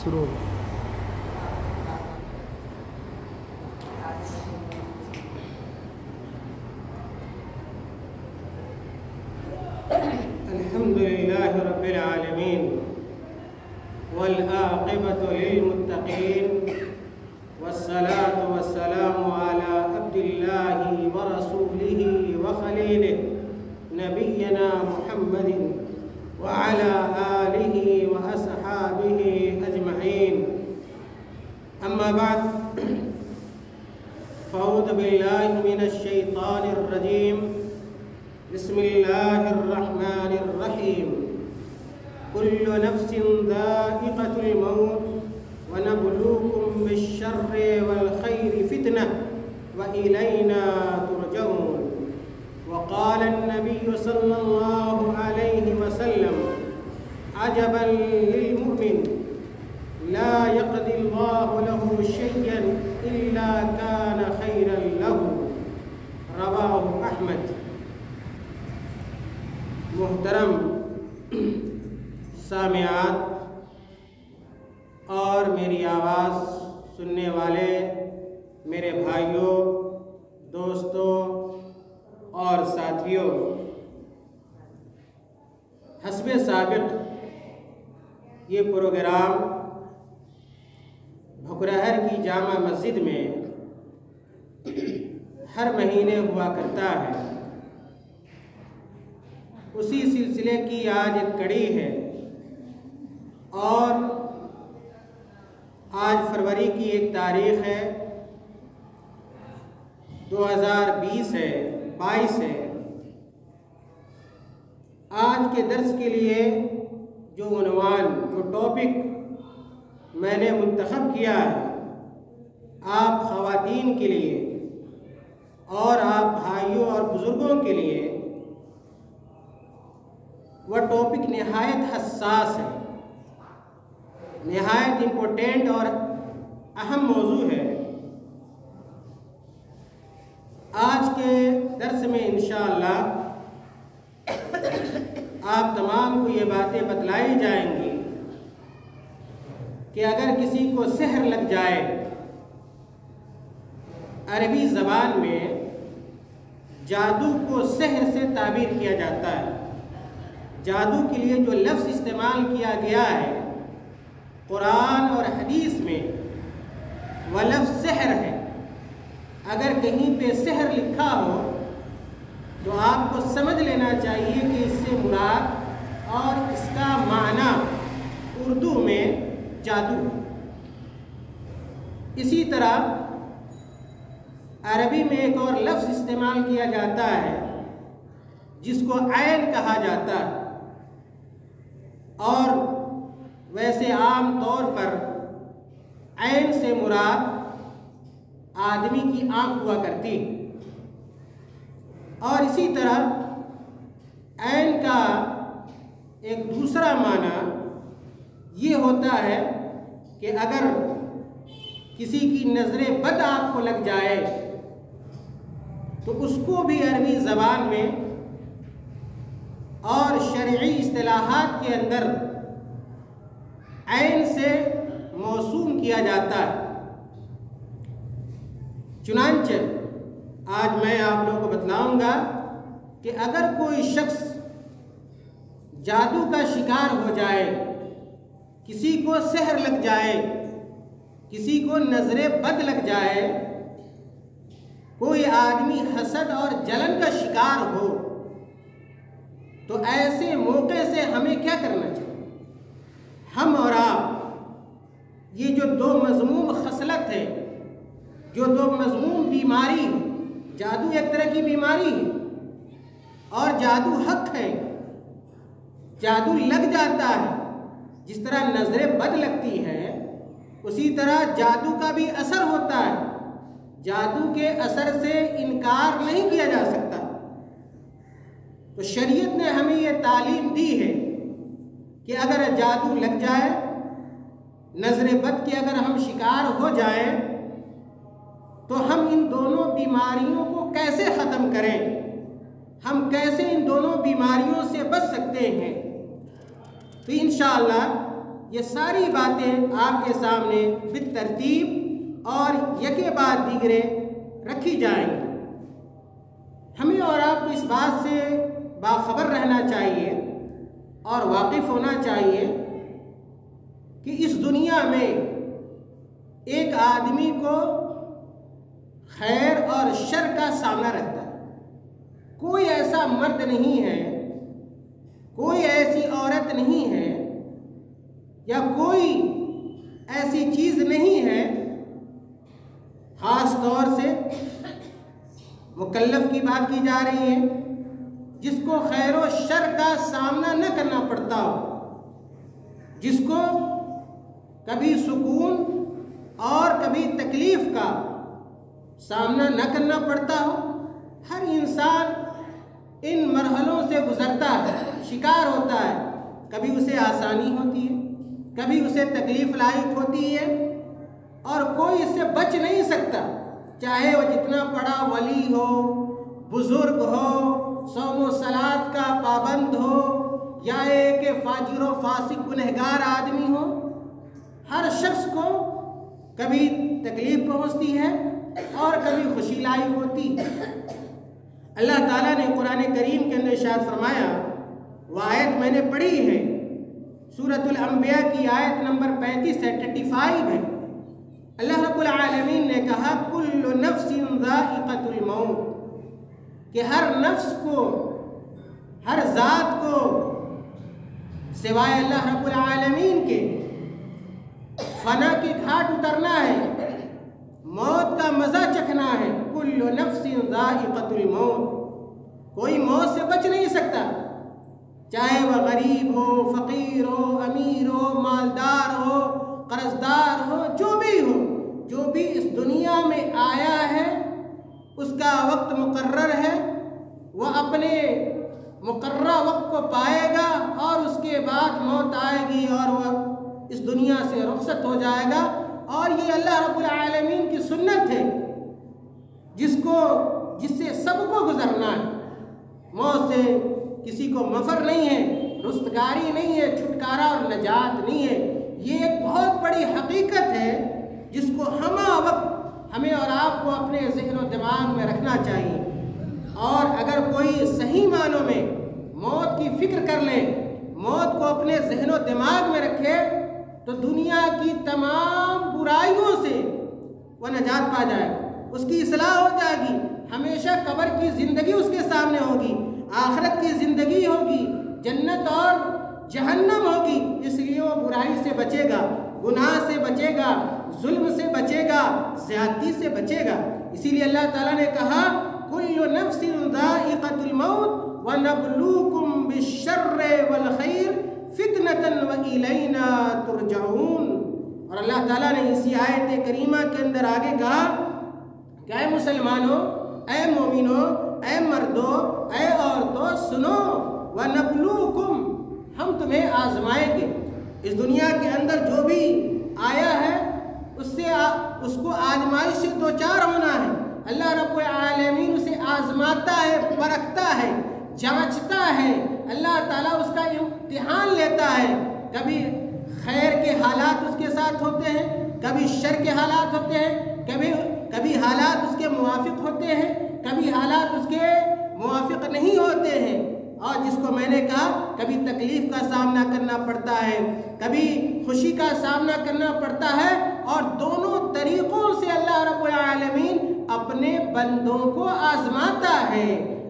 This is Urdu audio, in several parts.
شروع ہو۔ الحمد لله رب العالمين والعاقبة للمتقين والصلاة والسلام على عبد الله ورسوله وخليله نبينا محمد وعلى آله وأصحابه أجمعين. أما بعد، فأعوذ بالله من الشيطان الرجيم. بسم الله الرحمن الرحيم. كل نفس ذائقة الموت ونبلوكم بالشر والخير فتنة وإلينا ترجعون. وقال النبي صلى الله عليه وسلم: عجبا للمؤمن لا يقضي الله له شيئا إلا كان خيرا له. رواه أحمد. محترم سامعات اور میری آواز سننے والے میرے بھائیوں، دوستوں اور ساتھیوں، حسب سابق یہ پروگرام بھکرہر کی جامع مسجد میں ہر مہینے ہوا کرتا ہے۔ اسی سلسلے کی آج ایک کڑی ہے، اور آج فروری کی ایک تاریخ ہے، 2020 ہے، 22 ہے۔ آج کے درس کے لیے جو عنوان، جو ٹاپک میں نے منتخب کیا ہے آپ خواتین کے لیے اور آپ بھائیوں اور بزرگوں کے لیے، وہ ٹاپک نہایت حساس ہے، نہایت امپورٹنٹ اور اہم موضوع ہے۔ آج کے درس میں انشاءاللہ آپ تمام کو یہ باتیں بتلائی جائیں گی کہ اگر کسی کو سحر لگ جائے، عربی زبان میں جادو کو سحر سے تعبیر کیا جاتا ہے۔ جادو کے لیے جو لفظ استعمال کیا گیا ہے قرآن اور حدیث میں، وہ لفظ سحر ہے۔ اگر کہیں پہ سحر لکھا ہو تو آپ کو سمجھ لینا چاہیے کہ اس سے مراد اور اس کا معنی اردو میں جادو۔ اسی طرح عربی میں ایک اور لفظ استعمال کیا جاتا ہے جس کو عین کہا جاتا ہے، اور ویسے عام طور پر عین سے مراد آدمی کی آنکھ ہوا کرتی، اور اسی طرح عین کا ایک دوسرا معنی یہ ہوتا ہے کہ اگر کسی کی نظر بد آپ کو لگ جائے تو اس کو بھی عربی زبان میں اور شرعی اصطلاحات کے اندر عین سے موسوم کیا جاتا ہے۔ چنانچہ آج میں آپ لوگوں کو بتلاؤں گا کہ اگر کوئی شخص جادو کا شکار ہو جائے، کسی کو سحر لگ جائے، کسی کو نظر بد لگ جائے، کوئی آدمی حسد اور جلن کا شکار ہو، تو ایسے موقع سے ہمیں کیا کرنا چاہیے؟ ہم اور آپ یہ جو دو مذموم خصلت ہے، جو دو مذموم بیماری ہے، جادو ایک طرح کی بیماری ہے اور جادو حق ہے، جادو لگ جاتا ہے۔ جس طرح نظر بد لگتی ہے اسی طرح جادو کا بھی اثر ہوتا ہے، جادو کے اثر سے انکار نہیں کیا جا سکتا۔ تو شریعت نے ہمیں یہ تعلیم دی ہے کہ اگر جادو لگ جائے، نظر بد کے اگر ہم شکار ہو جائیں تو ہم ان دونوں بیماریوں کو کیسے ختم کریں، ہم کیسے ان دونوں بیماریوں سے بچ سکتے ہیں۔ تو انشاءاللہ یہ ساری باتیں آپ کے سامنے بالترتیب اور یکے بعد دیگرے رکھی جائیں گی۔ ہمیں اور آپ کو اس بات سے باخبر رہنا چاہیے اور واقف ہونا چاہیے کہ اس دنیا میں ایک آدمی کو خیر اور شر کا سامنا رہتا ہے۔ کوئی ایسا مرد نہیں ہے، کوئی ایسی عورت نہیں ہے، یا کوئی ایسی چیز نہیں ہے، خاص طور سے مکلف کی بات کی جا رہی ہے، جس کو خیر و شر کا سامنا نہ کرنا پڑتا ہو، جس کو کبھی سکون اور کبھی تکلیف کا سامنا نہ کرنا پڑتا ہو۔ ہر انسان ان مرحلوں سے گزرتا ہے، شکار ہوتا ہے، کبھی اسے آسانی ہوتی ہے، کبھی اسے تکلیف لاحق ہوتی ہے، اور کوئی اس سے بچ نہیں سکتا، چاہے وہ جتنا بڑا ولی ہو، بزرگ ہو، صوم و صلات کا پابند ہو، یا ایک فاجر و فاسق گنہگار آدمی ہو۔ ہر شخص کو کبھی تکلیف پہنچتی ہے اور کبھی خوشی لاحق ہوتی ہے۔ اللہ تعالیٰ نے قرآن کریم کے اندر ارشاد فرمایا، وہ آیت میں نے پڑھی ہے، سورۃ الانبیاء کی آیت نمبر 35 ہے، 35 ہے۔ اللہ رب العالمین نے کہا، کل نفس ذائقۃ الموت، کہ ہر نفس کو، ہر ذات کو سوائے اللہ رب العالمین کے فنا کے گھاٹ اترنا ہے، موت کا مزہ چکھنا ہے۔ کل نفس ذائقۃ الموت، کوئی موت سے بچ نہیں سکتا، چاہے وہ غریب ہو، فقیر ہو، امیر ہو، مالدار ہو، قرضدار ہو، جو بھی اس دنیا میں آیا ہے، اس کا وقت مقرر ہے، وہ اپنے مقررہ وقت کو پائے گا، اور اس کے بعد موت آئے گی اور وہ اس دنیا سے رخصت ہو جائے گا۔ اور یہ اللہ رب العالمین کی سنت ہے، جس سے سب کو گزرنا ہے۔ موت سے کسی کو مفر نہیں ہے، رستگاری نہیں ہے، چھٹکارا اور نجات نہیں ہے۔ یہ ایک بہت بڑی حقیقت ہے جس کو ہمہ وقت ہمیں اور آپ کو اپنے ذہن و دماغ میں رکھنا چاہیے۔ اور اگر کوئی صحیح معنوں میں موت کی فکر کر لے، موت کو اپنے ذہن و دماغ میں رکھے، تو دنیا کی تمام برائیوں سے وہ نجات پا جائے گا، اس کی اصلاح ہو جائے گی، ہمیشہ قبر کی زندگی اس کے سامنے ہوگی، آخرت کی زندگی ہوگی، جنت اور جہنم ہوگی۔ اس لیے وہ برائی سے بچے گا، گناہ سے بچے گا، ظلم سے بچے گا، زیادتی سے بچے گا۔ اسی لیے اللہ تعالیٰ نے کہا، کل نفس ذائقۃ الموت وَنَبْلُوكُمْ بِالشَّرِّ وَالْخَيْرِ فِتْنَةً وَإِلَيْنَا تُرْجَعُونَ۔ اور اللہ تعالیٰ نے اسی آیت کریمہ کے اندر آگے کہا کہ اے مسلمانوں، اے مومنوں، اے مردوں، اے عورتوں، سنو، وَنَبْلُوكُمْ، ہم تمہیں آزمائیں گے۔ اس دنیا کے اندر جو بھی آیا ہے، اس کو آزمائش سے دوچار ہونا ہے۔ اللہ رب العالمین اسے آزماتا ہے، پرکھتا ہے، جانچتا ہے، اللہ تعالیٰ اس کا امتحان لیتا ہے۔ کبھی خیر کے حالات اس کے ساتھ ہوتے ہیں، کبھی شر کے حالات ہوتے ہیں، کبھی حالات اس کے موافق ہوتے ہیں، کبھی حالات اس کے موافق نہیں ہوتے ہیں۔ اور جس کو میں نے کہا، کبھی تکلیف کا سامنا کرنا پڑتا ہے، کبھی خوشی کا سامنا کرنا پڑتا ہے، اور دونوں طریقوں سے اللہ رب العالمین اپنے بندوں کو آزماتا ہے۔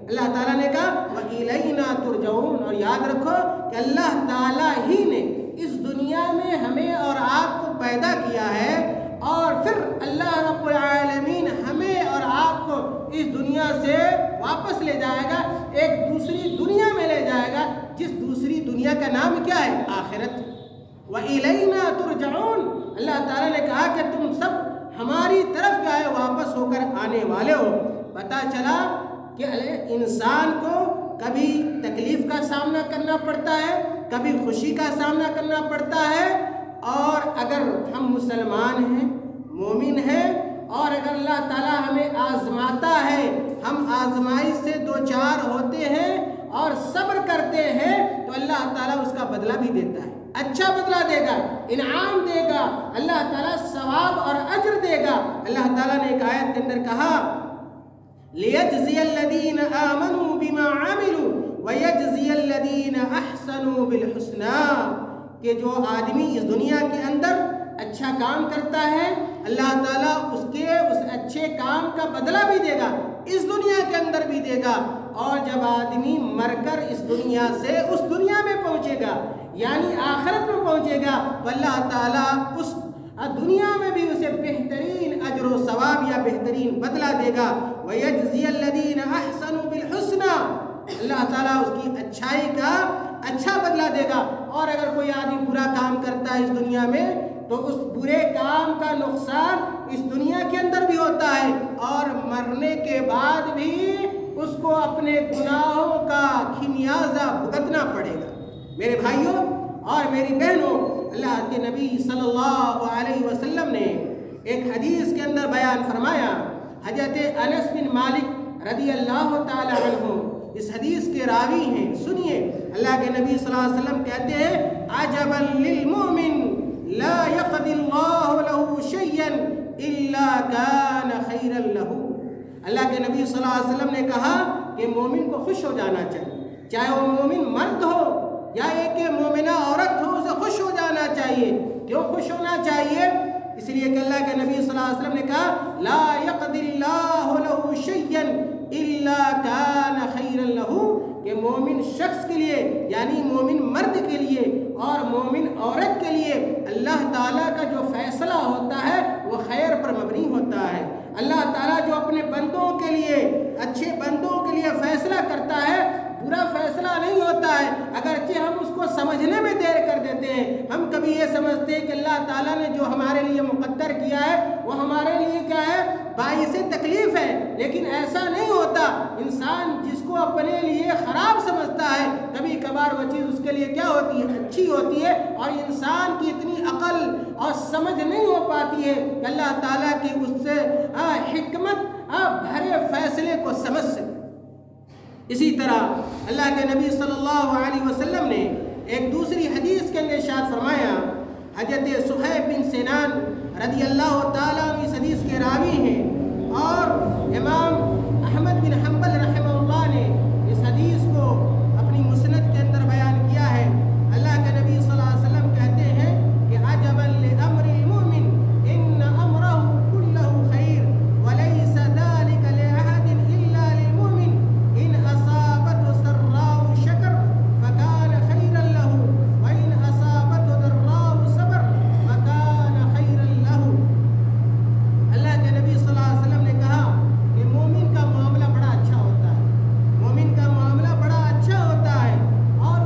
اللہ تعالیٰ نے کہا وَإِلَيْنَا تُرْجَعُونَ، اور یاد رکھو کہ اللہ تعالیٰ ہی نے اس دنیا میں ہمیں اور آپ کو پیدا کیا ہے، اور پھر اللہ رب العالمین ہمیں اور آپ کو اس دنیا سے واپس لے جائے گا، ایک دوسری دنیا میں لے جائے گا، جس دوسری دنیا کا نام کیا ہے؟ آخرت۔ وَإِلَيْنَا تُرْجَعُونَ، اللہ تعالیٰ نے کہا کہ تم سب ہماری طرف کیا ہے؟ واپس ہو کر آنے والے ہو۔ پتہ چلا کہ انسان کو کبھی تکلیف کا سامنا کرنا پڑتا ہے، کبھی خوشی کا سامنا کرنا پڑتا ہے، اور اگر ہم مسلمان ہیں، مومن ہیں، اور اگر اللہ تعالیٰ ہمیں آزماتا ہے، ہم آزمائش سے دوچار ہوتے ہیں، اور صبر کرتے ہیں تو اللہ تعالیٰ اس کا بدلہ بھی دیتا ہے، اچھا بدلہ دے گا، انعام دے گا، اللہ تعالیٰ ثواب اور اجر دے گا۔ اللہ تعالیٰ نے ایک آیت کے اندر کہا لِيَجْزِيَ الَّذِينَ آمَنُوا بِمَا عَمِلُوا وَيَجْزِيَ الَّذِينَ أَحْسَنُوا بِالْحُسْنَى، کہ جو آدمی اس دنیا کے اندر اچھا کام کرتا ہے اللہ تعالیٰ اس اچھے کام کا بدلہ بھی دے گا، اس دنیا کے اندر بھی دے گا، اور جب آدمی مر کر اس دنیا سے اس دنیا میں پہنچے گا یعنی آخرت میں پہنچے گا تو اللہ تعالیٰ اس دنیا میں بھی اسے بہترین اجر و ثواب یا بہترین بدلہ دے گا۔ وَيَجْزِيَ الَّذِينَ أَحْسَنُوا بِالْحُسْنَى، اللہ تعالیٰ اس کی اچھائی کا اچھا بدلہ دے گا۔ اور اگر کوئی آدمی برا کام کرتا ہے اس دنیا میں تو اس برے کام کا نقصان اس دنیا کے اندر بھی ہوتا ہے اور مرنے کے بعد بھی اس کو اپنے گناہوں کا خمیازہ بھگتنا پڑے گا۔ میرے بھائیوں اور میری بہنوں، اللہ کے نبی صلی اللہ علیہ وسلم نے ایک حدیث کے اندر بیان فرمایا، حضرت انس بن مالک رضی اللہ تعالی عنہ اس حدیث کے راوی ہیں، سنیے، اللہ کے نبی صلی اللہ علیہ وسلم کہتے ہیں عجبا للمؤمن لا يقضي الله له شيئا الا كان خيرا له۔ اللہ کے نبی صلی اللہ علیہ وسلم نے کہا کہ مومن کو خوش ہو جانا چاہیے، چاہے وہ مومن مرد ہو یا ایک مومنہ عورت ہو، اسے خوش ہو جانا چاہیے۔ کیوں خوش ہونا چاہیے؟ اس لیے کہ اللہ کے نبی صلی اللہ علیہ وسلم نے کہا لا يقضي الله له شيئا الا كان خيرا له، کہ مومن شخص کے لیے یعنی مومن مرد کے لیے اور مومن عورت کے لیے اللہ تعالیٰ کا جو فیصلہ ہوتا ہے وہ خیر پر مبنی ہوتا ہے۔ اللہ تعالیٰ جو اپنے بندوں کے لیے، اچھے بندوں کے لیے فیصلہ کرتا ہے، برا فیصلہ نہیں ہوتا ہے، اگرچہ ہم اس کو سمجھنے میں دیر کر دیتے ہیں۔ ہم کبھی یہ سمجھتے ہیں کہ اللہ تعالیٰ نے جو ہمارے لیے مقدر کیا ہے وہ ہمارے لیے کیا ہے، باعث تکلیف ہے، لیکن ایسا نہیں ہوتا۔ انسان جس کو اپنے لیے خراب سمجھتا ہے کبھی کبھار وہ چیز اس کے لیے کیا ہوتی ہے، اچھی ہوتی ہے، اور انسان کی اتنی عقل اور سمجھ نہیں ہو پاتی ہے کہ اللہ تعالیٰ کی اس سے حکمت بھرے فیصلے کو سمجھ سکے۔ اسی طرح اللہ کے نبی صلی اللہ علیہ وسلم نے ایک دوسری حدیث کے اندر ارشاد فرمایا، حضرت صہیب بن سنان رضی اللہ تعالیٰ عنہ اس حدیث کے راوی ہیں، اور امام احمد بن حنبل رحمہ اللہ نے اس حدیث کو اپنی مسند کے اندر بیان کیا ہے۔ اللہ کے نبی صلی اللہ علیہ وسلم کہتے ہیں کہ عجبا لامر المؤمن ان امرہ کلہ خیر ولیس ذلک لأحد الا للمؤمن ان اصابته سراء شکر فکان خیرا له وان اصابته ضراء صبر فکان خیرا له۔ اللہ کے نبی صلی اللہ علیہ وسلم نے کہا کہ مومن کا معاملہ بڑا اچھا ہوتا ہے، مومن کا معاملہ بڑا اچھا ہوتا ہے، اور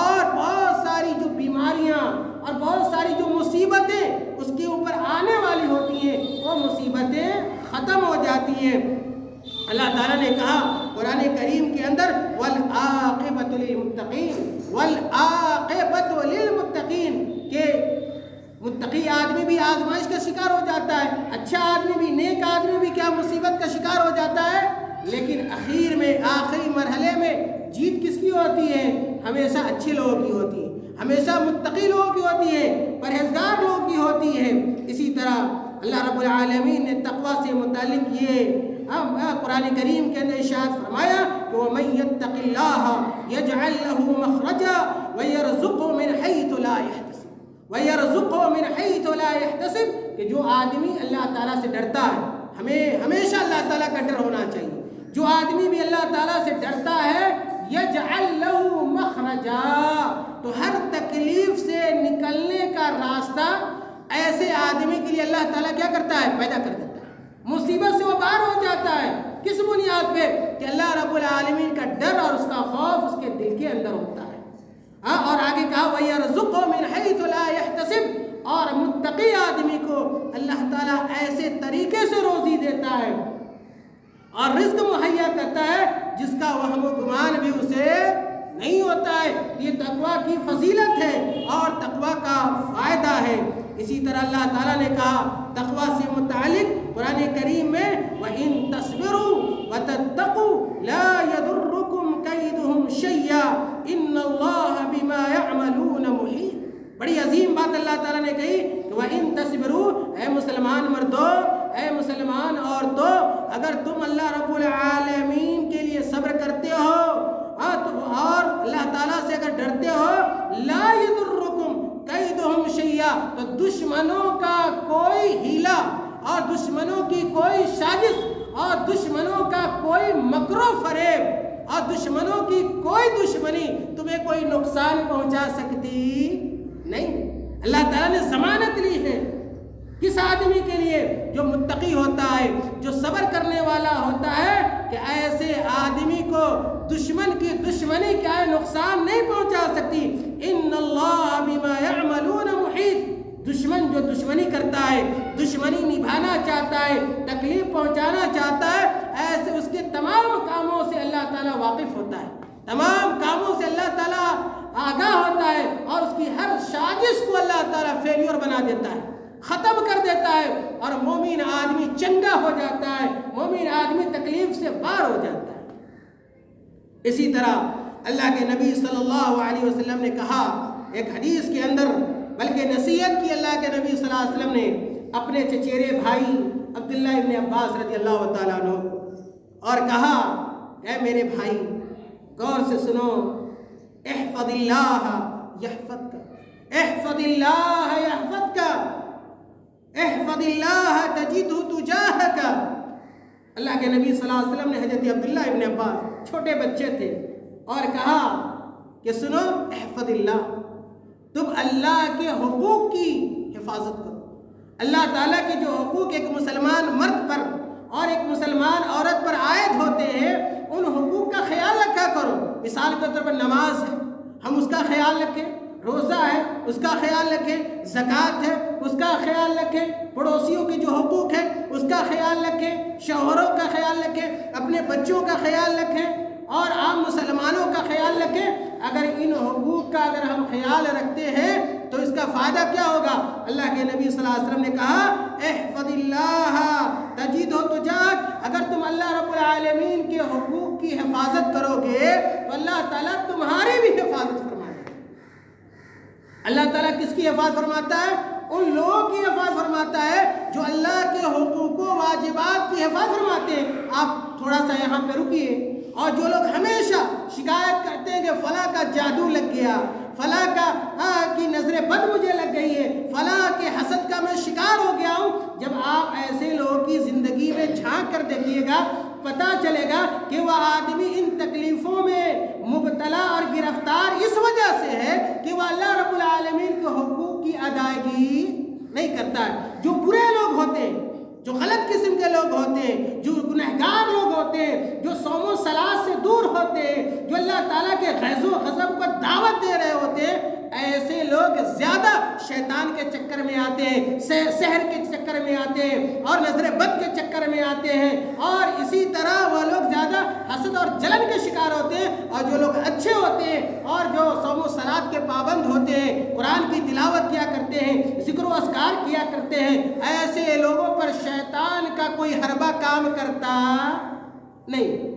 اور بہت ساری جو بیماریاں اور بہت ساری جو مصیبتیں اس کے اوپر آنے والی ہوتی ہیں وہ مصیبتیں ختم ہو جاتی ہیں۔ اللہ تعالیٰ نے کہا قرآن کریم کے اندر وَالْعَاقِبَةُ لِلْمُتَّقِينَ وَالْعَاقِبَةُ لِلْمُتَّقِينَ کہ متقی آدمی بھی آزمائش کا شکار ہو جاتا ہے، اچھا آدمی بھی، نیک آدمی بھی کیا مصیبت کا شکار ہو جاتا ہے، لیکن اخیر میں آخری مرحلے میں جیت کس کی ہوتی ہے؟ ہمیشہ اچھے لوگوں کی ہوتی ہے، ہمیشہ متقی لوگوں کی ہوتی ہے، پرہیزگار لوگوں کی ہوتی ہے۔ اسی طرح اللہ رب العالمین نے تقوی سے متعلق یہ قرآن کریم کے اندر ارشاد فرمایا کہ وَمَن يَتَّقِ اللَّهَ يَجْعَل لَّهُ مَخْرَجًا وَيَرْزُقْهُ مِنْ حَيْثُ لَا يَحْتَسِبُ وَيَرْزُقْهُ مِنْ حَيْثُ لَا يَحْتَسِبُ کہ جو آدمی اللہ تعالیٰ سے ڈرتا ہے، ہمیں ہمیشہ اللہ تعالیٰ کا ڈر ہونا چاہیے، جو آدمی بھی اللہ تعالیٰ سے ڈرتا ہے يَجْعَل لَّهُ مَخْرَجًا تو ہر تکلیف سے نکلنے کا راستہ ایسے آدمی کے لیے اللہ تعالیٰ کیا کرتا ہے؟ پیدا کر دیتا ہے، مصیبت سے وہ باہر ہو جاتا ہے۔ کس بنیاد پہ؟ کہ اللہ رب العالمین کا ڈر اور اس کا خوف اس کے دل کے اندر ہوتا ہے۔ اور آگے کہا وَيَرْزُقْهُ مِنْ حَيْثُ لَا يَحْتَسِبُ اور متقی آدمی کو اللہ تعالیٰ ایسے طریقے سے روزی دیتا ہے اور رزق مہیا کرتا ہے جس کا وہم و گمان بھی اسے نہیں ہوتا ہے۔ یہ تقویٰ کی فضیلت ہے اور تقویٰ کا فائدہ ہے۔ اسی طرح اللہ تعالیٰ نے کہا تقویٰ سے متعلق قرآن کریم میں وَإِن تَصْبِرُوا وَتَتَّقُوا لَا يَضُرُّكُمْ كَيْدُهُمْ شَيْئًا إِنَّ اللَّهَ بِمَا يَعْمَلُونَ مُحِيطٌ بڑی عظیم بات اللہ تعالیٰ نے کہی کہ وَإِن تَصْبِرُوا اے مسلمان مردوں، اے مسلمان عورتوں، اگر تم اللہ رب العالمین کے لیے صبر کرتے ہو اور اللہ تعالیٰ سے اگر ڈرتے ہو لا يَضُرُّكُمْ كَيْدُهُمْ شَيْئًا تو دشمنوں کا کوئی ہیلا اور دشمنوں کی کوئی سازش اور دشمنوں کا کوئی مکر و فریب اور دشمنوں کی کوئی دشمنی تمہیں کوئی نقصان پہنچا سکتی نہیں۔ اللہ تعالیٰ نے ضمانت لی ہے کس آدمی کے لیے؟ جو متقی ہوتا ہے، جو صبر کرنے والا ہوتا ہے کہ ایسے آدمی کو دشمن کی دشمنی کیا ہے نقصان نہیں پہنچا سکتی۔ ان اللہ بما یعملون محیط دشمن جو دشمنی کرتا ہے، دشمنی نبھانا چاہتا ہے، تکلیف پہنچانا چاہتا ہے، ایسے اس کے تمام کاموں سے اللہ تعالیٰ واقف ہوتا ہے، تمام کاموں سے اللہ تعالیٰ آگاہ ہوتا ہے اور اس کی ہر سازش کو اللہ تعالیٰ فیلیور بنا دیتا ہے، ختم کر دیتا ہے اور مومن آدمی چنگا ہو جاتا ہے، مومن آدمی تکلیف سے باہر ہو جاتا ہے۔ اسی طرح اللہ کے نبی صلی اللہ علیہ وسلم نے کہا ایک حدیث کے اندر، بلکہ نصیحت کی اللہ کے نبی صلی اللہ علیہ وسلم نے اپنے چچیرے بھائی عبداللہ ابن عباس رضی اللہ تعالیٰ عنہ اور کہا اے میرے بھائی غور سے سنو، احفظ اللہ یحفظک، احفظ اللہ یحفظک، احفظ اللہ تجدہ تجاہک۔ اللہ کے نبی صلی اللہ علیہ وسلم نے حضرت عبداللہ ابن عباس چھوٹے بچے تھے اور کہا کہ سنو احفظ اللہ، تم اللہ کے حقوق کی حفاظت کرو۔ اللہ تعالیٰ کے جو حقوق ایک مسلمان مرد پر اور ایک مسلمان عورت پر عائد ہوتے ہیں ان حقوق کا خیال رکھا کرو۔ مثال کے طور پر نماز ہے، ہم اس کا خیال رکھیں، روزہ ہے اس کا خیال رکھیں، زکوٰۃ ہے اس کا خیال رکھیں، پڑوسیوں کے جو حقوق ہے اس کا خیال رکھیں، شوہروں کا خیال رکھیں، اپنے بچوں کا خیال رکھیں اور عام مسلمانوں کا خیال رکھیں۔ اگر ان حقوق کا اگر ہم خیال رکھتے ہیں تو اس کا فائدہ کیا ہوگا؟ اللہ کے نبی صلی اللہ علیہ وسلم نے کہا احفظ اللہ تجدہ تجاہک، اگر تم اللہ رب العالمین کے حقوق کی حفاظت کرو گے تو اللہ تعالیٰ تمہاری بھی حفاظت فرمائے گا۔ اللہ تعالیٰ کس کی حفاظت فرماتا ہے؟ ان لوگوں کی حفاظت فرماتا ہے جو اللہ کے حقوق و واجبات کی حفاظت فرماتے ہیں۔ آپ تھوڑا سا یہاں پہ رکیے، اور جو لوگ ہمیشہ شکایت کرتے ہیں کہ فلاں کا جادو لگ گیا، فلاں کی نظر بد مجھے لگ گئی ہے، فلاں کے حسد کا میں شکار ہو گیا ہوں، جب آپ ایسے لوگوں کی زندگی میں جھانک کر دیکھیے گا پتہ چلے گا کہ وہ آدمی ان تکلیفوں میں مبتلا اور گرفتار اس وجہ سے ہے کہ وہ اللہ رب العالمین کے حقوق کی ادائیگی نہیں کرتا ہے۔ جو برے لوگ ہوتے ہیں، جو غلط قسم کے لوگ ہوتے ہیں، جو گنہگار لوگ ہوتے ہیں، جو صوم و صلات سے دور ہوتے ہیں، جو اللہ اللہ تعالیٰ کے غیظ و غضب کو دعوت دے رہے ہوتے ہیں، ایسے لوگ زیادہ شیطان کے چکر میں آتے ہیں، سحر کے چکر میں آتے ہیں اور نظر بد کے چکر میں آتے ہیں، اور اسی طرح وہ لوگ زیادہ حسد اور جلن کے شکار ہوتے ہیں۔ اور جو لوگ اچھے ہوتے ہیں اور جو صوم و صلات کے پابند ہوتے ہیں، قرآن کی تلاوت کیا کرتے ہیں، ذکر و اذکار کیا کرتے ہیں، ایسے لوگوں پر شیطان کا کوئی حربہ کام کرتا نہیں۔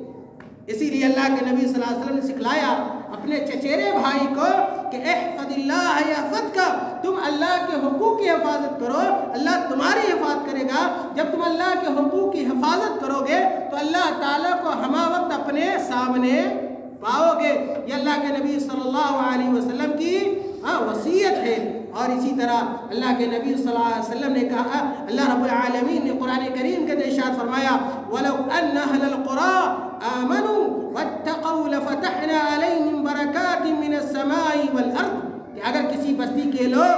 اسی لیے اللہ کے نبی صلی اللہ علیہ وسلم نے سکھلایا اپنے چچیرے بھائی کو کہ احفظ اللہ یحفظک، تم اللہ کے حقوق کی حفاظت کرو، اللہ تمہاری حفاظت کرے گا۔ جب تم اللہ کے حقوق کی حفاظت کرو گے تو اللہ تعالیٰ کو ہمہ وقت اپنے سامنے پاؤ گے۔ یہ اللہ کے نبی صلی اللہ علیہ وسلم کی وصیت ہے۔ اور اسی طرح اللہ کے نبی صلی اللہ علیہ وسلم نے کہا، اللہ رب العالمین نے قرآن کریم کے اندر ارشاد فرمایا، وَلَوْ أَنَّ أَهْلَ الْقُرَىٰ آمَنُوا وَاتَّقَوْا لَفَتَحْنَا عَلَيْهِمْ بَرَكَاتٍ مِّنَ السَّمَاءِ وَالْأَرْضِ، کہ اگر کسی بستی کے لوگ،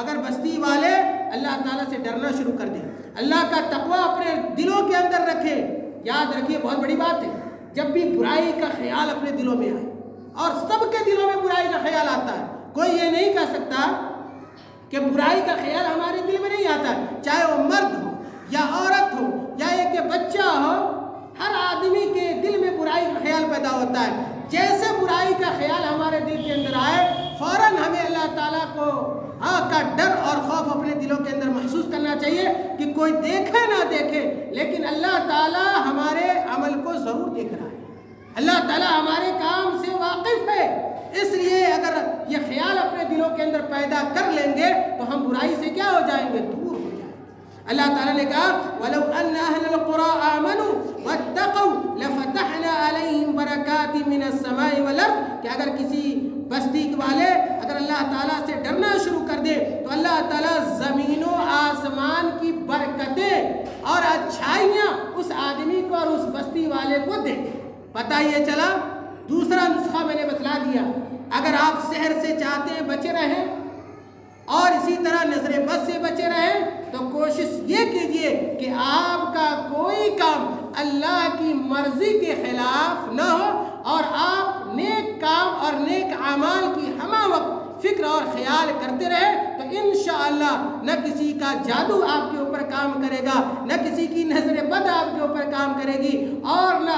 اگر بستی والے اللہ تعالیٰ سے ڈرنا شروع کر دیں، اللہ کا تقوی اپنے دلوں کے اندر رکھیں۔ یاد رکھیے بہت بڑی بات ہے، جب بھی برائی کا خیال اپنے دلوں میں آئے، اور سب کے دلوں میں برائی کا خیال آتا ہے، کوئی یہ نہیں کہہ سکتا کہ برائی کا خیال ہمارے دل میں نہیں آتا ہے، چاہے وہ مرد ہو یا عورت ہو یا ایک بچہ ہو، ہر آدمی کے دل میں برائی کا خیال پیدا ہوتا ہے۔ جیسے برائی کا خیال ہمارے دل کے اندر آئے، فوراً ہمیں اللہ تعالیٰ کو کا ڈر اور خوف اپنے دلوں کے اندر محسوس کرنا چاہیے کہ کوئی دیکھے نہ دیکھے، لیکن اللہ تعالیٰ ہمارے عمل کو ضرور دیکھ رہا ہے، اللہ تعالیٰ ہمارے کام سے واقف ہے۔ اس لیے اگر یہ خیال اپنے دلوں کے اندر پیدا کر لیں گے تو ہم برائی سے کیا ہو جائیں گے؟ دور ہو جائیں گے۔ اللہ تعالیٰ نے کہا وَلَوْ أَنَّ أَهْلَ الْقُرَىٰ آمَنُوا وَاتَّقَوْا لَفَتَحْنَا عَلَيْهِمْ بَرَكَاتٍ مِّنَ السَّمَاءِ وَالْأَرْضِ، کہ اگر کسی بستی والے اگر اللہ تعالیٰ سے ڈرنا شروع کر دے تو اللہ تعالیٰ زمین و آسمان کی برکتیں اور اچھائیاں اس آدمی کو اور اس بستی والے کو دے دے۔ پتہ یہ چلا، دوسرا نسخہ میں نے بتلا دیا، اگر آپ سحر سے چاہتے ہیں بچے رہیں اور اسی طرح نظر بد سے بچے رہیں تو کوشش یہ کیجئے کہ آپ کا کوئی کام اللہ کی مرضی کے خلاف نہ ہو، اور آپ نیک کام اور نیک اعمال کی ہمہ وقت فکر اور خیال کرتے رہے تو انشاءاللہ نہ کسی کا جادو آپ کے اوپر کام کرے گا، نہ کسی کی نظر بد آپ کے اوپر کام کرے گی، اور نہ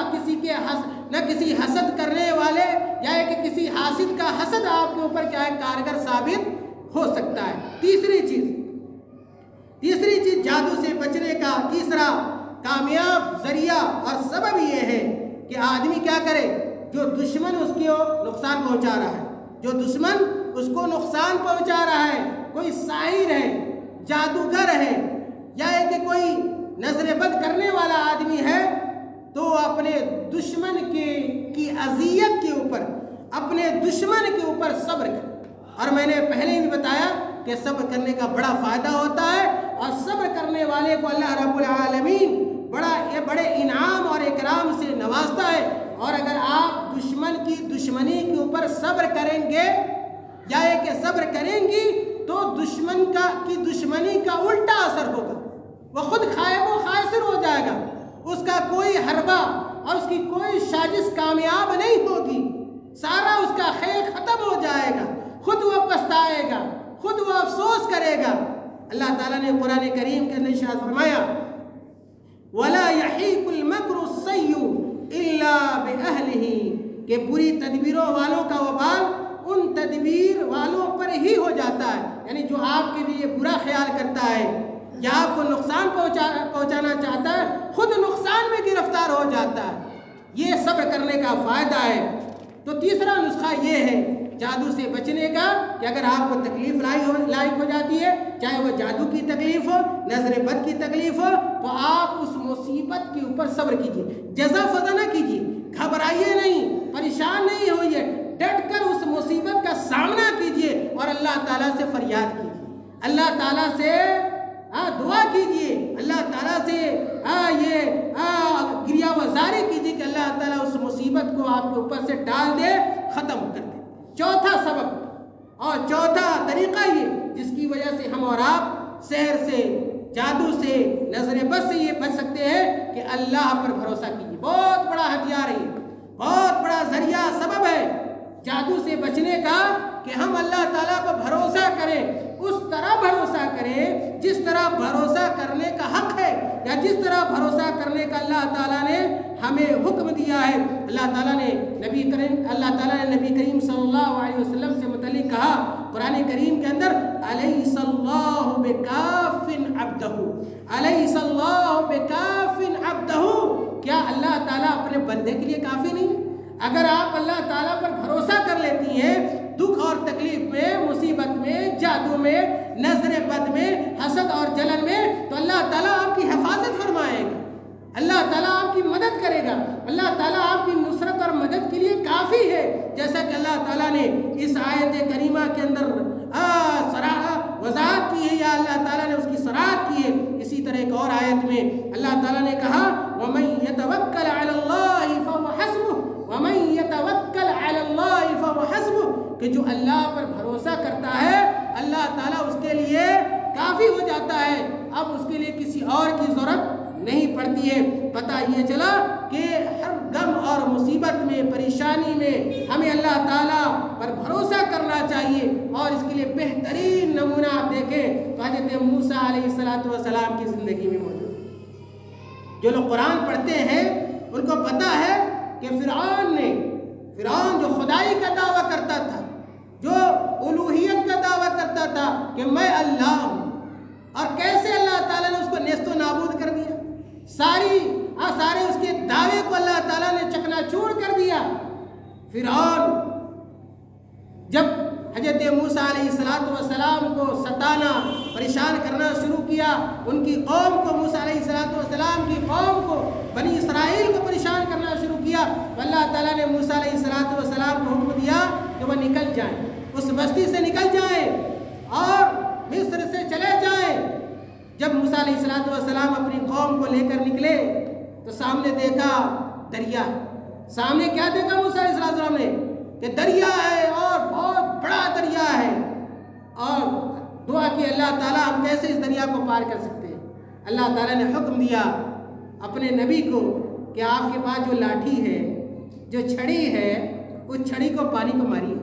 کسی حسد کرنے والے یا کہ کسی حاسد کا حسد آپ کے اوپر کیا ہے کارگر ثابت ہو سکتا ہے۔ تیسری چیز جادو سے بچنے کا تیسرا کامیاب ذریعہ اور سبب یہ ہے کہ آدمی کیا کرے، جو دشمن اس کو نقصان پہنچا رہا ہے، جو دشمن اس کو نقصان پہنچا رہا ہے، کوئی ساحر ہے، جادوگر ہے، یا کہ کوئی نظر بد کرنے والا آدمی ہے، تو اپنے دشمن کی اذیت کے اوپر، اپنے دشمن کے اوپر صبر کرے۔ اور میں نے پہلے بھی بتایا کہ صبر کرنے کا بڑا فائدہ ہوتا ہے، اور صبر کرنے والے کو اللہ رب العالمین بڑے انعام اور اکرام سے نوازتا ہے۔ اور اگر آپ دشمن کی دشمنی کے اوپر صبر کریں گے یا کہ صبر کریں گی تو دشمن کی دشمنی کا الٹا اثر ہوگا، وہ خود خائب و خاسر ہو جائے گا، اس کا کوئی حربہ اور اس کی کوئی سازش کامیاب نہیں ہوگی، سارا اس کا خیل ختم ہو جائے گا، خود وہ پچھتائے گا، خود وہ افسوس کرے گا۔ اللہ تعالیٰ نے قرآن کریم کے اندر ارشاد فرمایا وَلَا يَحِيقُ الْمَكْرُ السَّيُّئُ إِلَّا بِأَهْلِهِ، کہ بری تدبیروں والوں کا وبال ان تدبیر والوں پر ہی ہو جاتا ہے، یعنی جو آپ کے لیے برا خیال کرتا ہے یا آپ کو نقصان پہنچانا چاہتا ہے، خود نقصان میں گرفتار ہو جاتا ہے۔ یہ صبر کرنے کا فائدہ ہے۔ تو تیسرا نسخہ یہ ہے جادو سے بچنے کا کہ اگر آپ کو تکلیف لاحق ہو جاتی ہے، چاہے وہ جادو کی تکلیف ہو، نظر بد کی تکلیف ہو، تو آپ اس مصیبت کے اوپر صبر کیجیے، جزا فضا نہ کیجیے، گھبرائیے نہیں، پریشان نہیں ہوئیے، ڈٹ کر اس مصیبت کا سامنا کیجیے اور اللہ تعالیٰ سے فریاد کیجیے، اللہ تعالیٰ سے دعا کیجیے، اللہ تعالیٰ سے یہ گریہ وزاری کیجیے کہ اللہ تعالیٰ اس مصیبت کو آپ کے اوپر سے ڈال دے، ختم کر دے۔ چوتھا سبب اور چوتھا طریقہ یہ جس کی وجہ سے ہم اور آپ سحر سے، جادو سے، نظر بد سے یہ بچ سکتے ہیں کہ اللہ پر بھروسہ کیجیے۔ بہت بڑا ہتھیار ہے، بہت بڑا ذریعہ سبب ہے جادو سے بچنے کا کہ ہم اللہ تعالیٰ کو بھروسہ کریں، اس طرح بھروسہ کریں جس طرح بھروسہ کرنے کا حق ہے، یا جس طرح بھروسہ کرنے کا اللہ تعالیٰ نے ہمیں حکم دیا ہے۔ اللہ تعالیٰ نے نبی کریم صلی اللہ علیہ وسلم سے متعلق کہا قرآن کریم کے اندر، الیس اللہ بکاف عبدہ، الیس اللہ بکاف عبدہ، کیا اللہ تعالیٰ اپنے بندے کے لیے کافی نہیں ہے؟ اگر آپ اللہ تعالیٰ پر بھروسہ کر لیتی ہیں دکھ اور تکلیف میں، مصیبت میں، جادو میں، نظر بد میں، حسد اور جلن میں، تو اللہ تعالیٰ آپ کی حفاظت فرمائے گا، اللہ تعالیٰ آپ کی مدد کرے گا، اللہ تعالیٰ آپ کی نصرت اور مدد کے لیے کافی ہے، جیسا کہ اللہ تعالیٰ نے اس آیت کریمہ کے اندر وضاحت کی ہے، یا اللہ تعالیٰ نے اس کی صراحت کی ہے۔ اسی طرح ایک اور آیت میں اللہ تعالیٰ نے کہا وَمَن يَتَوَكَّلْ عَلَى اللَّهِ فَهُوَ حَسْبُهُ وَمَن يَتَوَكَّلْ عَلَى اللَّهِ فَهُوَ حَسْبُهُ، کہ جو اللہ پر بھروسہ کرتا ہے اللہ تعالیٰ اس کے لیے کافی ہو جاتا ہے، اب اس کے لیے کسی اور کی ضرورت نہیں پڑتی ہے۔ پتہ یہ چلا کہ ہر غم اور مصیبت میں، پریشانی میں ہمیں اللہ تعالیٰ پر بھروسہ کرنا چاہیے، اور اس کے لیے بہترین نمونہ آپ دیکھیں تو حضرت موسیٰ علیہ السلام کی زندگی میں موجود ہے۔ جو لوگ قرآن پڑھتے ہیں ان کو پتہ ہے کہ فرعون جو خدائی کا دعویٰ کرتا تھا، جو الوہیت کا دعویٰ کرتا تھا کہ میں اللہ ہوں، اور کیسے اللہ تعالیٰ نے اس کو نیست و نابود کر دیا، سارے اس کے دعوے کو اللہ تعالیٰ نے چکنا چور کر دیا۔ فرعون جب حضرت موسیٰ علیہ السلام کو ستانا، پریشان کرنا شروع کیا، ان کی قوم کو، موسیٰ علیہ السلام کی قوم کو، بنی اسرائیل کو پریشان کرنا شروع کیا، تو اللہ تعالیٰ نے موسیٰ علیہ السلام کو حکم دیا کہ وہ نکل جائیں، اس بستی سے نکل جائیں اور مصر سے چلے جائیں۔ جب موسیٰ علیہ السلام اپنی قوم کو لے کر نکلے تو سامنے دیکھا دریا، سامنے کیا دیکھا موسیٰ علیہ السلام نے کہ دریا ہے، اور بہت بڑا دریا ہے، اور دعا کی اللہ تعالیٰ ہم کیسے اس دریا کو پار کر سکتے ہیں۔ اللہ تعالیٰ نے حکم دیا اپنے نبی کو کہ آپ کے پاس جو لاٹھی ہے، جو چھڑی ہے، اس چھڑی کو پانی کو ماریے،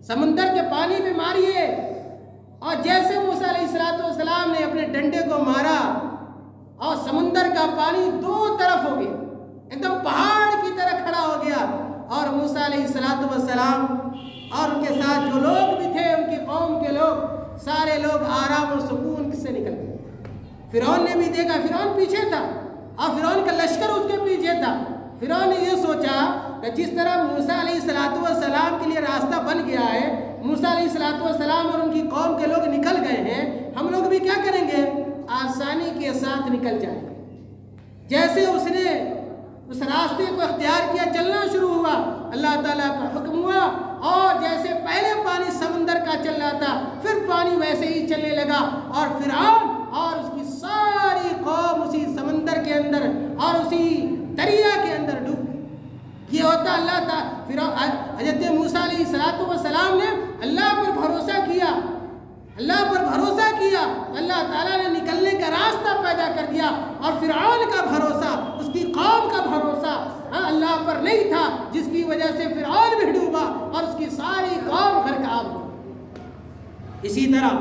سمندر کے پانی میں ماریے، اور جیسے موسیٰ علیہ السلام نے اپنے ڈنڈے کو مارا اور سمندر کا پانی دو طرف ہو گیا، ایک دم پہاڑ کی طرح کھڑا ہو گیا، اور موسیٰ علیہ السلام اور ان کے ساتھ جو لوگ بھی تھے، ان کی قوم کے لوگ، سارے لوگ آرام و سکون سے نکل گئے۔ فرعون نے بھی دیکھا، فرعون پیچھے تھا اور فرعون کا لشکر اس کے پیچھے تھا۔ فرعون نے یہ سوچا کہ جس طرح موسیٰ علیہ السلام کے لیے راستہ بن گیا ہے، موسیٰ علیہ السلام اور ان کی قوم کے لوگ نکل گئے ہیں، ہم لوگ بھی کیا کریں گے؟ آسانی کے ساتھ نکل جائیں گے۔ جیسے اس نے اس راستے کو اختیار کیا، چلنا شروع ہوا، اللہ تعالیٰ کا حکم ہوا، اور جیسے پہلے پانی سمندر کا چل رہا تھا، پھر پانی ویسے ہی چلنے لگا، اور فرعون اور اس کی ساری قوم اسی سمندر کے اندر اور اسی دریا کے اندر ڈوب گئی۔ یہ ہوتا اللہ تعالیٰ، حضرت موسیٰ علیہ السلام نے اللہ پر بھروسہ کیا، اللہ پر بھروسہ کیا، اللہ تعالیٰ نے نکلنے کا راستہ پیدا کر دیا، اور فرعون کا بھروسہ، اس کی قوم کا بھروسہ اللہ پر نہیں تھا، جس کی وجہ سے فرعون بھی ڈوبا اور اس کی ساری قوم غرقاب ہوئی۔ اسی طرح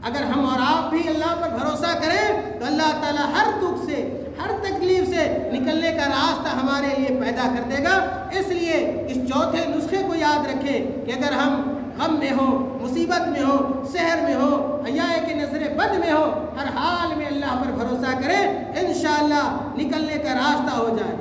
اگر ہم اور آپ بھی اللہ پر بھروسہ کریں تو اللہ تعالیٰ ہر دکھ سے، ہر تکلیف سے نکلنے کا راستہ ہمارے لیے پیدا کر دے گا۔ اس لیے اس چوتھے نسخے کو یاد رکھیں کہ اگر ہم غم میں ہو، مصیبت میں ہو، سحر میں ہو، حیا کے نظر بد میں ہو، ہر حال میں اللہ پر بھروسہ کریں، انشاءاللہ نکلنے کا راستہ ہو جائے۔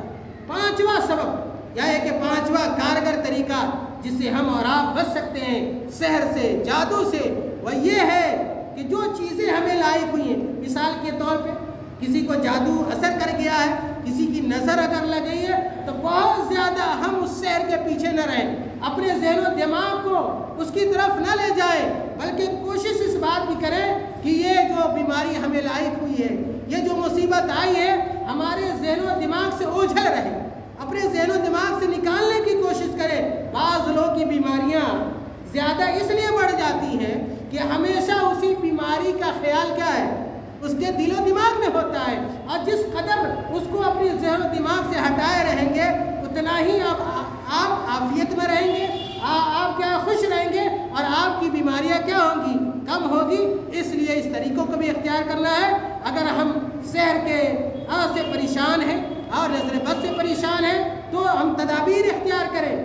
پانچواں سبب، یا کہ پانچواں کارگر طریقہ جس سے ہم اور آپ بچ سکتے ہیں سحر سے، جادو سے، وہ یہ ہے کہ جو چیزیں ہمیں لائق ہوئی ہیں، مثال کے طور پہ کسی کو جادو اثر کر گیا ہے، کسی کی نظر اگر لگ گئی ہے، تو بہت زیادہ ہم اس سحر کے پیچھے نہ رہیں، اپنے ذہن و دماغ کو اس کی طرف نہ لے جائیں، بلکہ کوشش اس بات کی کریں کہ یہ جو بیماری ہمیں لاحق ہوئی ہے، یہ جو مصیبت آئی ہے، ہمارے ذہن و دماغ سے اوجھل رہے، اپنے ذہن و دماغ سے نکالنے کی کوشش کریں۔ بعض لوگوں کی بیماریاں زیادہ اس لیے بڑھ جاتی ہیں کہ ہمیشہ اسی بیماری کا خیال کیا ہے، اس کے دل و دماغ میں ہوتا ہے، اور جس قدر اس کو اپنی ذہن و دماغ سے ہٹائے رہیں گے اتنا ہی آپ عافیت میں رہیں گے، آپ کیا خوش رہیں گے، اور آپ کی بیماریاں کیا ہوں گی، کم ہوگی۔ اس لیے اس طریقوں کو بھی اختیار کرنا ہے۔ اگر ہم سحر کے سے پریشان ہیں اور نظر بد سے پریشان ہیں تو ہم تدابیر اختیار کریں،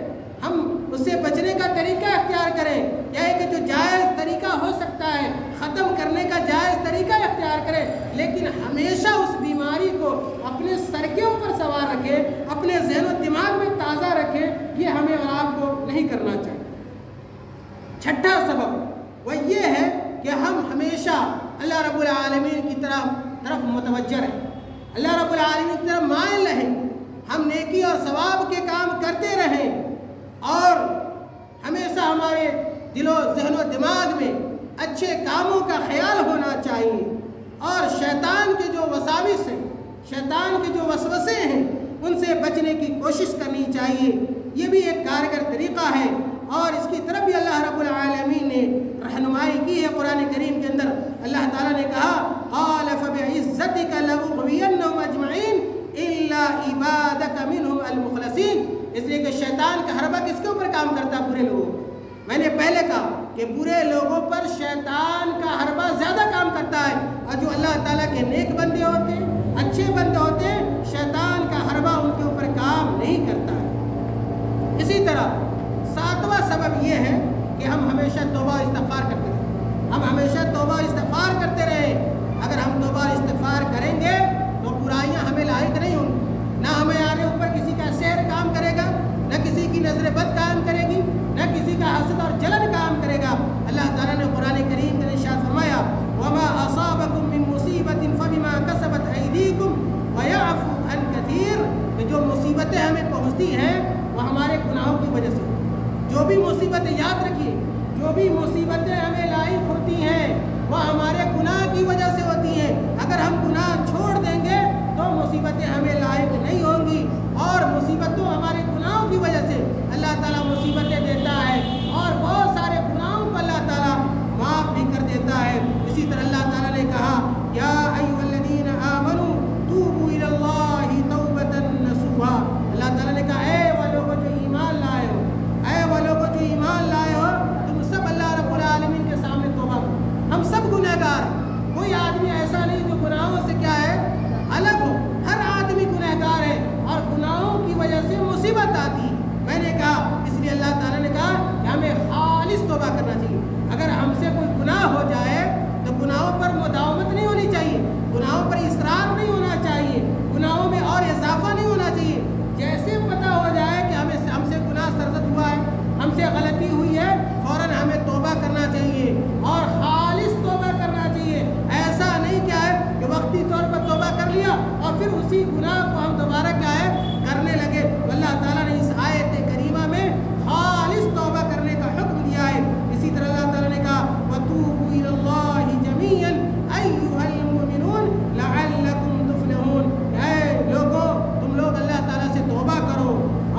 ہم اس سے بچنے کا طریقہ اختیار کریں، یا کہ جو جائز طریقہ ہو سکتا ہے ختم کرنے کا جائز طریقہ اختیار کریں، لیکن ہمیشہ اس بیماری کو اپنے سر کے اوپر سوار رکھیں، اپنے ذہن و دماغ میں تازہ رکھیں۔ یہ ہمیں اور آپ کو نہیں کرنا چاہیے۔ چھٹا سبب وہ یہ ہے کہ ہم ہمیشہ اللہ رب العالمین کی طرف متوجہ رہیں، اللہ رب العالمین کی طرف مائل رہیں، ہم نیکی اور ثواب کے کام کرتے رہیں، اور ہمیشہ ہمارے دل و ذہن و دماغ میں اچھے کاموں کا خیال ہونا چاہیے، اور شیطان کے جو وساوس ہیں، شیطان کے جو وسوسے ہیں، ان سے بچنے کی کوشش کرنی چاہیے۔ یہ بھی ایک کارگر طریقہ ہے، اور اس کی طرف بھی اللہ رب العالمین نے رہنمائی کی ہے۔ قرآن کریم کے اندر اللہ تعالیٰ نے کہا قال فبعزتک لأغوینہم اجمعین الا عبادک منہم المخلصین۔ اس لیے کہ شیطان کا حربہ کس کے اوپر کام کرتا ہے؟ برے لوگوں پر۔ میں نے پہلے کہا کہ برے لوگوں پر شیطان کا حربہ زیادہ کام کرتا ہے، اور جو اللہ تعالیٰ کے نیک بندے ہوتے ہیں، اچھے بندے ہوتے ہیں، شیطان کا حربہ ان کے اوپر کام نہیں کرتا ہے۔ اسی طرح ساتواں سبب یہ ہے کہ ہم ہمیشہ توبہ استغفار کرتے رہیں، ہم ہمیشہ توبہ استغفار کرتے رہیں۔ اگر ہم توبہ استغفار کریں گے تو برائیاں ہمیں لاحق نہیں ہوں گی، نہ ہمارے اوپر کسی کا سحر کام کرے گا، نہ کسی کی نظر بد کام کرے گی، نہ کسی کا حسد اور جلن کام کرے گا۔ اللہ تعالیٰ نے قرآن کریم کے ارشاد فرمایا وَمَا أَصَابَكُم مِّن مُّصِيبَةٍ فَبِمَا كَسَبَتْ أَيْدِيكُمْ وَيَعْفُو عَن كَثِيرٍ۔ کہ جو مصیبتیں ہمیں پہنچتی ہیں وہ ہمارے گناہوں کی وجہ سے، جو بھی مصیبتیں، یاد رکھیے، جو بھی مصیبتیں ہمیں لاحق ہوتی ہیں وہ ہمارے گناہ کی وجہ سے ہوتی ہیں۔ اگر ہم گناہ چھوڑ دیں گے تو مصیبتیں ہمیں لاحق نہیں ہوں گی، اور مصیبتوں ہمارے گناہوں کی وجہ سے اللہ تعالیٰ مصیبتیں دیتا ہے، اور بہت سارے گناہوں کو اللہ تعالیٰ معاف بھی کر دیتا ہے۔ اسی طرح اللہ تعالیٰ نے کہا یا ایھا الذین آمنوا توبوا الی اللہ توبۃ نصوحا۔ اللہ تعالیٰ نے کہا اے وہ لوگوں جو ایمان لائے ہو، اے وہ لوگوں جو ایمان لائے ہو، تم سب اللہ رب العالمین کے سامنے توبہ کرو۔ ہم سب گنہگار ہیں، کوئی آدمی ایسا نہیں جو گناہوں سے کیا ہے الگ ہو، ہر آدمی گنہگار ہے، اور گناہوں کی وجہ سے مصیبت آتی ہے۔ میں نے کہا اس لیے اللہ تعالیٰ نے کہا کہ ہمیں خالص توبہ کرنا چاہیے۔ اگر ہم سے کوئی گناہ ہو جائے تو گناہوں پر مداومت نہیں ہونی چاہیے، گناہوں پر اصرار نہیں ہونا چاہیے، گناہوں میں اور اضافہ نہیں ہونا چاہیے۔ جیسے پتہ ہو جائے کہ ہم سے گناہ سرزد ہوا ہے، ہم سے غلطی ہوئی ہے، فوراً ہمیں توبہ کرنا چاہیے، اور خالص توبہ کرنا چاہیے۔ ایسا نہیں کیا ہے کہ وقتی طور پر توبہ کر لیا اور پھر اسی گناہ کو ہم دوبارہ کیا ہے کرنے لگے۔ اللہ تعالیٰ نے اس آیت کریمہ میں خالص توبہ کرنے کا حکم دیا ہے۔ اسی طرح اللہ تعالیٰ نے کہا وَتُوبُوا إِلَى اللَّهِ جَمِيعًا أَيُّهَا الْمُؤْمِنُونَ لَعَلَّكُمْ تُفْلِحُونَ۔ اے لوگوں، تم لوگ اللہ تعالیٰ سے توبہ کرو،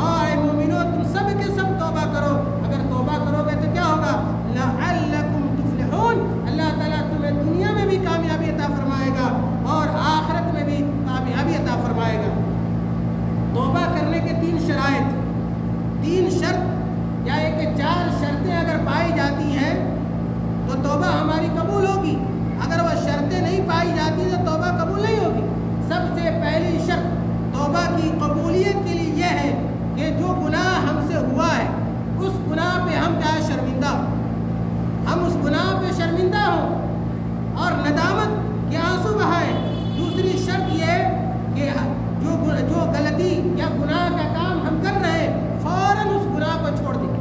اور اے مومنوں تم سب کے سب توبہ کرو۔ اگر توبہ کرو گے تو کیا ہوگا؟ لَعَلَّكُمْ تُفْلِحُونَ۔ اللہ تعالیٰ تمہیں دنیا میں بھی کامیابی عطا فرمائے گا، اور آخرت میں بھی کامیابی عطا فرمائے گا۔ توبہ کرنے کے تین شرائط، تین شرط یا ایک کہ چار شرطیں اگر پائی جاتی ہیں تو توبہ ہماری قبول ہوگی۔ اگر وہ شرطیں نہیں پائی جاتی تو توبہ قبول نہیں ہوگی۔ سب سے پہلی شرط توبہ کی قبولیت کے لیے یہ ہے کہ جو گناہ ہم سے ہوا ہے اس گناہ پہ ہم کیا شرمندہ ہوں، ہم اس گناہ پہ شرمندہ ہوں اور ندامت کے آنسو بہائیں۔ دوسری شرط یہ ہے کہ جو غلطی یا گناہ کا کام ہم کر رہے ہیں فوراً اس گناہ کو چھوڑ دیں۔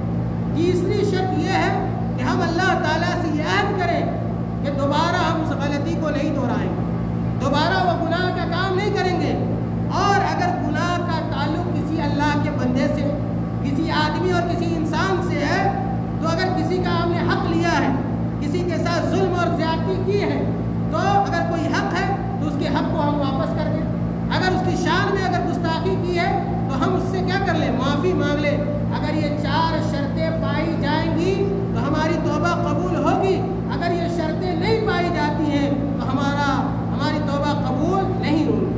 تیسری شرط یہ ہے کہ ہم اللہ تعالیٰ سے یہ عہد کریں کہ دوبارہ ہم اس غلطی کو نہیں دہرائیں گے، دوبارہ وہ گناہ کا کام نہیں کریں گے۔ اور اگر گناہ کا تعلق کسی اللہ کے بندے سے، کسی آدمی اور کسی انسان سے ہے، تو اگر کسی کا ہم نے حق لیا ہے، کسی کے ساتھ ظلم اور زیادتی کی ہے، تو اگر کوئی حق ہے تو اس کے حق کو ہم واپس کر دیں۔ اگر اس کی شان میں اگر گستاخی کی ہے تو ہم اس سے کیا کر لیں؟ معافی مانگ لیں۔ اگر یہ چار شرطیں پائی جائیں گی تو ہماری توبہ قبول ہوگی۔ اگر یہ شرطیں نہیں پائی جاتی ہیں تو ہماری توبہ قبول نہیں ہوگی۔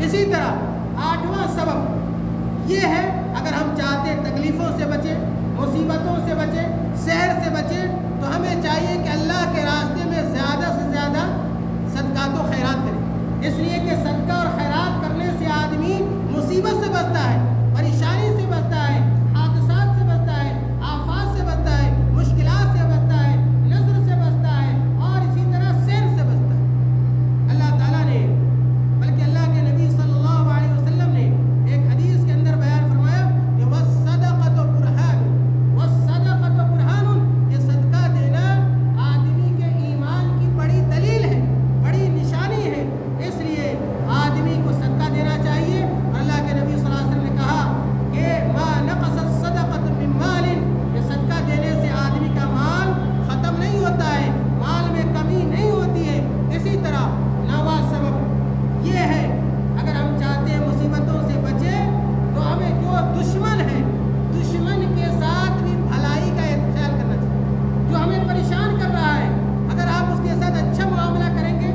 اسی طرح آٹھواں سبب یہ ہے اگر ہم چاہتے تکلیفوں سے بچیں، مصیبتوں سے بچیں، سحر سے بچیں، تو ہمیں چاہیے کہ اللہ کے راستے میں زیادہ سے زیادہ صدقات و خیرات کریں، اس لیے کہ صدقہ اور خیرات کرنے سے آدمی مصیبت سے بچتا ہے، پریشانی سے بچتا ہے، حادثات سے بچتا ہے، آفات سے بچتا ہے، مشکلات سے بچتا ہے، نظر سے بچتا ہے، اور اسی طرح سحر سے بچتا ہے۔ اللہ تعالیٰ نے، بلکہ اللہ کے نبی صلی اللہ علیہ وسلم نے ایک حدیث کے اندر بیان فرمایا کہ وَالصَّدَقَةُ بُرْهَانٌ، وَالصَّدَقَةُ بُرْهَانٌ، یہ صدقہ دینا آدمی کے ایمان کی بڑی دلیل ہے، بڑی نشانی ہے، اس لیے آدمی کو صدقہ دینا چاہیے۔ اللہ کے نبی صلی اللہ علیہ وسلم نے کہا کہ مَا نَقَصَتْ صَدَقَةٌ مِّن مَّالٍ، یہ صدقہ دینے سے آدمی کا مال ختم نہیں ہوتا ہے، مال میں کمی نہیں ہوتی ہے۔ اسی طرح نواں سبب یہ ہے، اگر ہم چاہتے ہیں مصیبتوں سے بچیں تو ہمیں جو دشمن ہے، دشمن کے ساتھ بھی بھلائی کا خیال کرنا چاہیے۔ جو ہمیں پریشان کر رہا ہے، اگر آپ اس کے ساتھ اچھا معاملہ کریں گے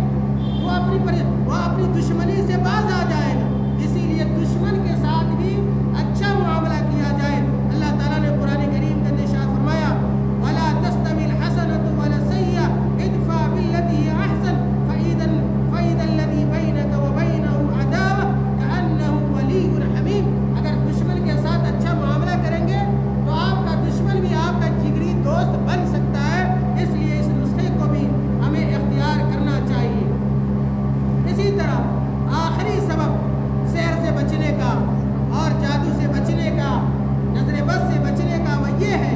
وہ اپنی دشمنی سے باز آ جائے گا، اسی لیے دشمن کے ساتھ بھی اچھا معاملہ کیا جائے۔ اللہ تعالیٰ نے قرآن کریم کے اندر ارشاد فرمایا وَلَا تَسْتَوِي الْحَسَنَةُ وَلَا السَّيِّئَةُ ادْفَعْ بِالَّتِي هِيَ أَحْسَنُ فَإِذَا الَّذِي بَيْنَكَ وَبَيْنَهُ عَدَاوَةٌ كَأَنَّهُ وَلِيٌّ حَمِيمٌ، اگر دشمن کے ساتھ اچھا معاملہ کریں گے تو آپ کا دشمن بھی آپ کا جگری دوست بن سکتا ہے، اس لیے اس نسخے کو بھی ہمیں اختیار کرنا چاہیے۔ اسی طرح آخری سبب سحر سے بچنے کا اور جادو سے بچنے کا، نظر بد سے بچنے کا وہ یہ ہے